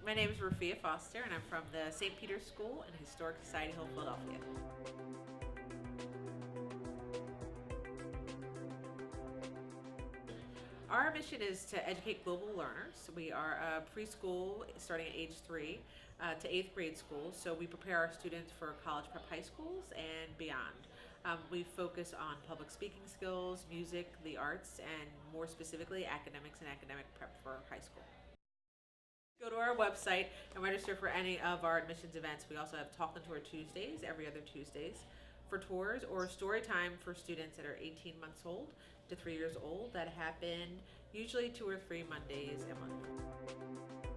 My name is Rafhia Foster, and I'm from the St. Peter's School in Historic Society Hill, Philadelphia. Our mission is to educate global learners. We are a preschool starting at age 3 to 8th grade school, so we prepare our students for college prep high schools and beyond. We focus on public speaking skills, music, the arts, and more specifically, academics and academic prep for high school. Go to our website and register for any of our admissions events. We also have Talk and Tour Tuesdays every other Tuesdays for tours, or story time for students that are 18 months old to 3 years old that happen usually 2 or 3 Mondays a month.